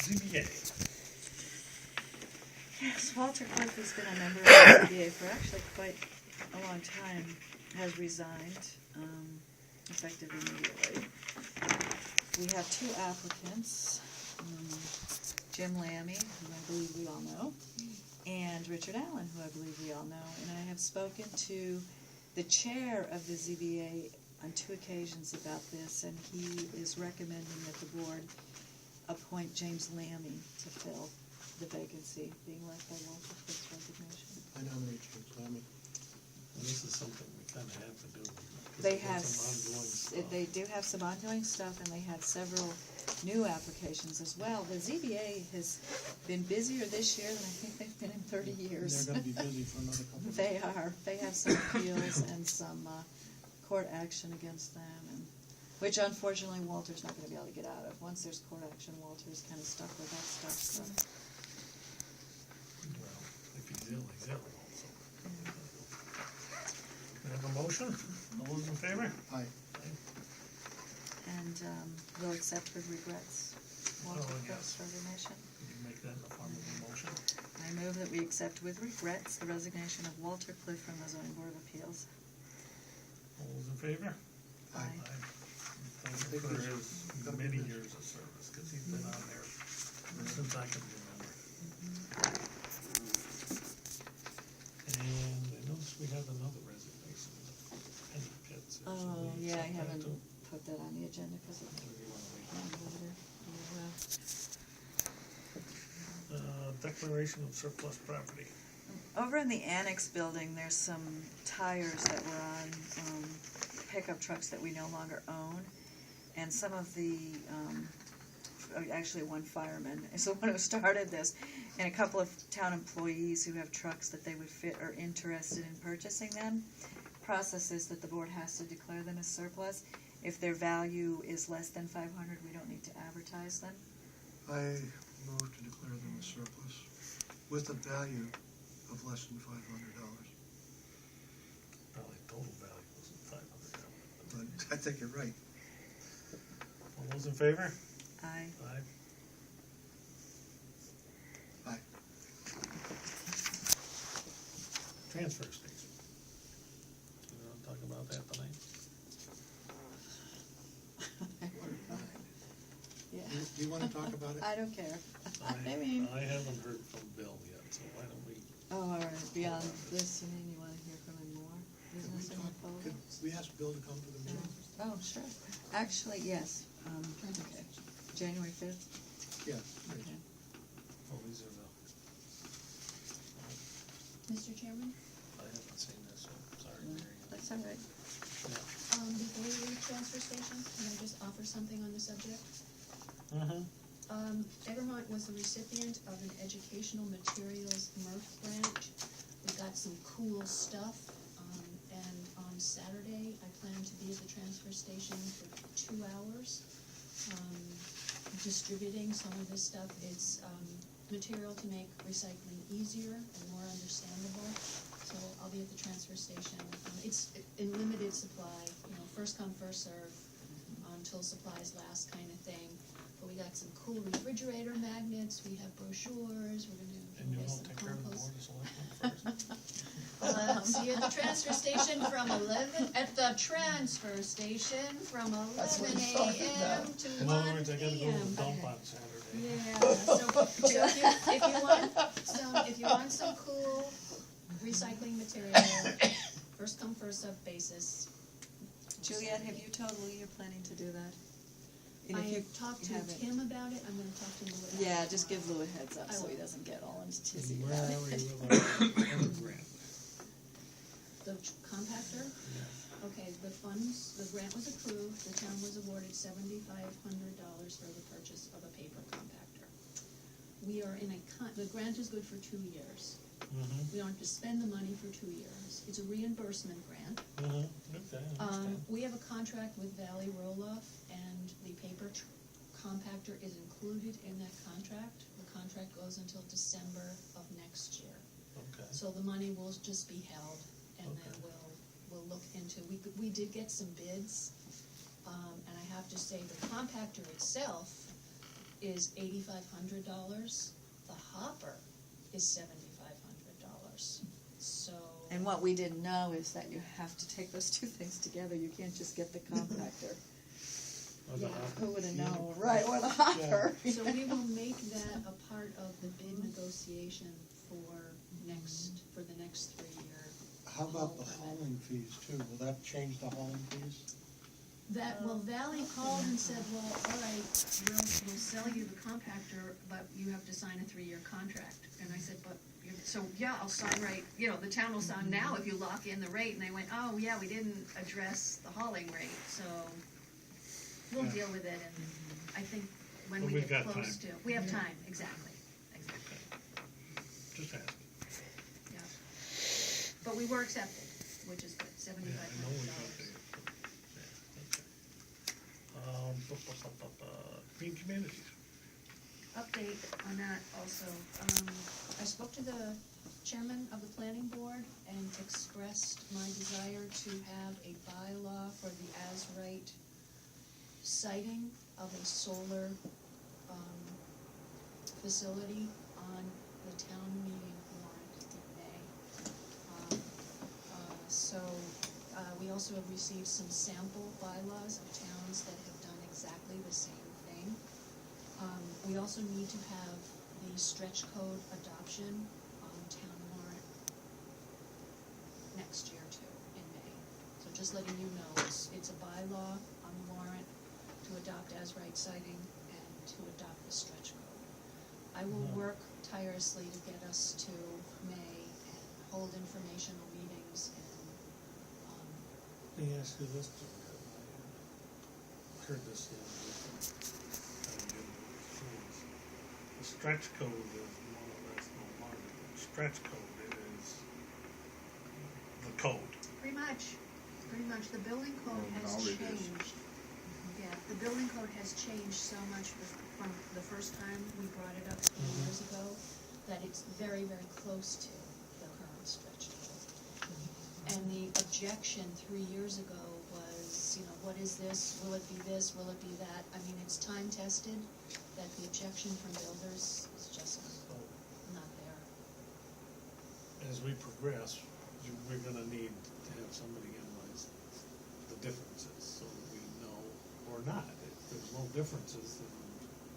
ZBA. Yes, Walter Cliff has been a member of the ZBA for actually quite a long time, has resigned, effective immediately. We have two applicants, Jim Lammy, who I believe we all know, and Richard Allen, who I believe we all know. And I have spoken to the chair of the ZBA on two occasions about this, and he is recommending that the board appoint James Lammy to fill the vacancy being left by Walter Cliff's resignation. I nominate James Lammy. And this is something we kind of have to do. because They we've got have, some ongoing stuff. they do have some ongoing stuff, and they had several new applications as well. The ZBA has been busier this year than I think they've been in 30 years. They're gonna be busy for another couple of They years. are. They have some appeals and some court action against them, and which unfortunately Walter's not going to be able to get out of. Once there's court action, Walter's kind of stuck with that stuff. So. Well, if he's ill, he's ill also. We have a motion? All those in favor? Aye. And we'll accept with regrets Walter Oh, Cliff's yes. resignation. Can you make that in the form of a motion? I move that we accept with regrets the resignation of Walter Cliff from the Zoning Board of Appeals. All those in favor? Aye. Thank you for his many years of service, because he's been on there since I can remember. And I noticed we have another resignation, Penny Pitts. Should Oh, we yeah, I accept that haven't too? put that on the agenda because of Or do you wanna wait? later. Declaration of surplus property. Over in the annex building, there's some tires that were on pickup trucks that we no longer own, and some of the, actually one fireman is the one who started this, and a couple of town employees who have trucks that they would fit are interested in purchasing them. Process is that the board has to declare them as surplus. If their value is less than 500, we don't need to advertise them. I move to declare them as surplus with a value of less than $500. Probably total value wasn't $500. But I think you're right. All those in favor? Aye. Aye. Aye. Transfer station. You want to talk about that tonight? Yeah. Do you want to talk about it? I don't care. I mean, I haven't heard from Bill yet, so why don't we? oh, all right, beyond this, you mean you want to hear from him more? Could we Business and talk- proposal? could we ask Bill to come to the meeting? Oh, sure. Actually, yes. Okay. January 5th? Yeah. Okay. Oh, these are the, Mr. Chairman, I haven't seen this, so sorry, No, Mary. that's all right. Yeah. before we leave transfer station, can I just offer something on the subject? Mm-hmm. Evermont was the recipient of an educational materials MRF grant. We got some cool stuff, and on Saturday, I plan to be at the transfer station for 2 hours, distributing some of this stuff. It's material to make recycling easier and more understandable. So I'll be at the transfer station. It's in limited supply, first come, first serve, until supplies last kind of thing. But we got some cool refrigerator magnets, we have brochures, we're gonna And you make won't some take care of the compost. board of selectmen first? See you at the transfer station from 11, at the transfer station from 11 a.m. to In 1 other words, I gotta go to p.m. the dump on Saturday. Yeah, so if you want some cool recycling material, first come, first served basis. Juliet, have you told Lou you're planning to do that? And I if you have talked to haven't- Tim about it, I'm gonna talk to Lou about it. Yeah, just give Lou a heads up I so he will. doesn't get all in his tizzy And where about are we it. with our other grant? The compactor? Yeah. Okay, the grant was approved, the town was awarded $7,500 for the purchase of a paper compactor. We are in the grant is good for 2 years. Mm-hmm. We don't have to spend the money for 2 years. It's a reimbursement grant. Mm-hmm. Okay, I understand. We have a contract with Valley Roll-Off, and the paper compactor is included in that contract. The contract goes until December of next year. Okay. So the money will just be held, and then Okay. we'll look into, we did get some bids, and I have to say, the compactor itself is $8,500. The hopper is $7,500. So. And what we didn't know is that you have to take those two things together, you can't just get the compactor. Or the Yeah. hopper. Who would've known, right, or the hopper. So we will make that a part of the bid negotiation for the next 3-year. How about the hauling fees too? Will that change the hauling fees? Valley called and said, well, all right, we'll sell you the compactor, but you have to sign a 3-year contract. And I said, I'll sign the town will sign now if you lock in the rate. And they went, oh, yeah, we didn't address the hauling rate, so we'll Yeah. deal with it. And I think when But we we've get got close time. we have time, exactly. Just ask. Yeah. But we were accepted, which is good, Yeah, I know we got $7,500. there. Green communities. Update on that also. I spoke to the chairman of the planning board and expressed my desire to have a bylaw for the as-right siting of a solar, facility on the town meeting warrant in May. We also have received some sample bylaws of towns that have done exactly the same thing. We also need to have the stretch code adoption on town warrant next year too, in May. So just letting you know, it's a bylaw on the warrant to adopt as-right siting and to adopt the stretch code. I will work tirelessly to get us to May and hold informational meetings and, Let me ask you this, I heard this the other day from, the stretch code is more or less no longer, the stretch code is the code. pretty much, the building code has Now it is. changed. Yeah, the building code has changed so much from the first time we brought it up 3 years ago, that it's very, very close to the current stretch code. And the objection 3 years ago was, what is this? Will it be this? Will it be that? I mean, it's time tested, that the objection from builders is just So not there. as we progress, we're gonna need to have somebody analyze the differences so that we know, or not. If there's no differences, then,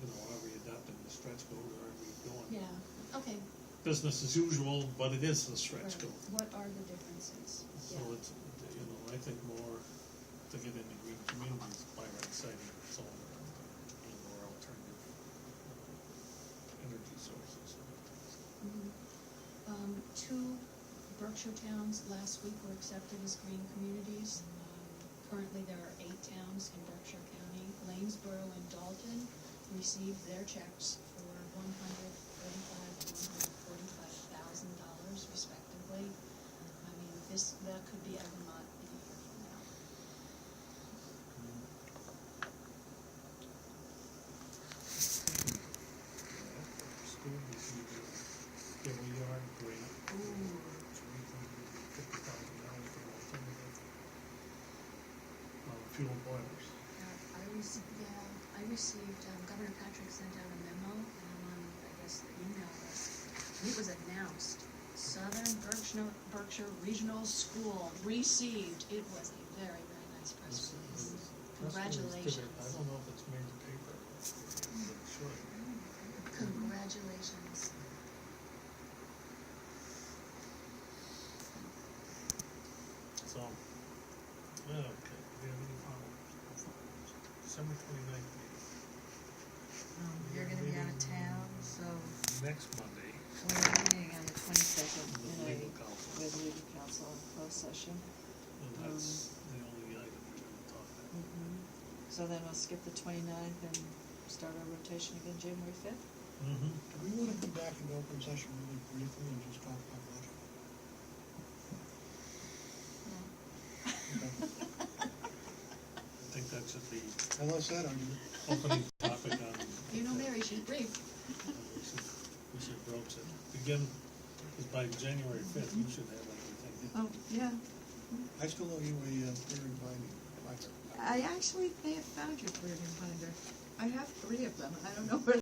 are we adopting the stretch code or are we going Yeah, okay. business as usual, but it is the stretch Right. code? What are the differences? So it's, I think more to get into green communities by right siting solar or alternative energy sources. Mhm. 2 Berkshire towns last week were accepted as green communities. Currently, there are 8 towns in Berkshire County. Lanesboro and Dalton received their checks for $135,000 and $145,000 respectively. I mean, that could be Egremont a year from now. School received a yard grant for $350,000 for alternative fuel boilers. I received, Governor Patrick sent out a memo, and I'm on, I guess, the email list. And it was announced, Southern Berkshire Regional School received. It was a very, very nice press release. Congratulations. I don't know if it's major paper, but it should. Congratulations. So, okay, do we have any follow-ups? December 29th meeting. You're gonna be out of town, so Next Monday, we're meeting on the 22nd with legal counsel, with legal counsel in closed session. and that's the only item we're gonna talk about. So then we'll skip the 29th and start our rotation again January 5th? Mm-hmm. Do we want to come back into open session really briefly and just talk about budget? I think that should be Unless that argument. opening topic on, You know Mary, she's brief. we should broach it. Again, because by January 5th, you should have everything. Oh, yeah. I still owe you a clear and binding. I actually may have found your clearing binder. I have 3 of them. I don't know where